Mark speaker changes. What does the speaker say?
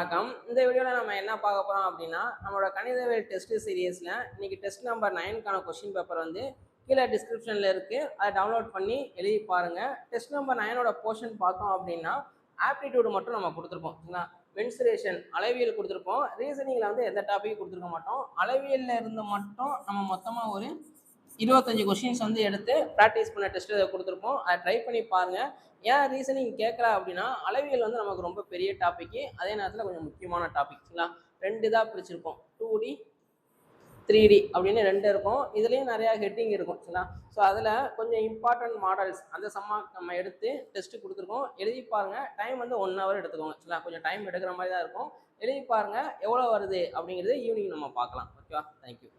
Speaker 1: வணக்கம். இந்த வீடியோவில் நம்ம என்ன பார்க்க போகிறோம் அப்படின்னா, நம்மளோட கணிதவியல் டெஸ்ட் சீரியஸில் இன்னைக்கு டெஸ்ட் நம்பர் 9க்கான கொஸ்டின் பேப்பர் வந்து கீழே டிஸ்கிரிப்ஷனில் இருக்குது. அதை டவுன்லோட் பண்ணி எழுதி பாருங்கள். டெஸ்ட் நம்பர் 9ஓட போர்ஷன் பார்த்தோம் அப்படின்னா ஆப்டிடியூடு மட்டும் நம்ம கொடுத்துருப்போம். சரிங்களா? மென்சுரேஷன் அளவியல் கொடுத்துருப்போம். ரீசனிங்கில் வந்து எந்த டாப்பிக்கும் கொடுத்துருக்க மாட்டோம். அளவியலில் இருந்து மட்டும் நம்ம மொத்தமாக ஒரு 25 கொஸ்டின்ஸ் வந்து எடுத்து ப்ராக்டிஸ் பண்ண டெஸ்ட் இதை கொடுத்துருப்போம். அதை ட்ரை பண்ணி பாருங்கள். ஏன் ரீசனிங் கேட்கல அப்படின்னா, அளவியல் வந்து நமக்கு ரொம்ப பெரிய டாப்பிக்கு, அதே நேரத்தில் கொஞ்சம் முக்கியமான டாபிக். சரிங்களா? 2 இதாக பிரிச்சிருப்போம். 2D 3D அப்படின்னு 2 இருக்கும். இதுலேயும் நிறையா ஹெட்டிங் இருக்கும். சரிங்களா? ஸோ அதில் கொஞ்சம் இம்பார்ட்டன்ட் மாடல்ஸ் அந்த சம்மா நம்ம எடுத்து டெஸ்ட்டு கொடுத்துருக்கோம். எழுதி பாருங்கள். டைம் வந்து 1 hour எடுத்துக்கோங்க. சரிங்களா? கொஞ்சம் டைம் எடுக்கிற மாதிரி தான் இருக்கும். எழுதி பாருங்கள். எவ்வளோ வருது அப்படிங்கிறது ஈவினிங் நம்ம பார்க்கலாம். ஓகேவா? தேங்க்யூ.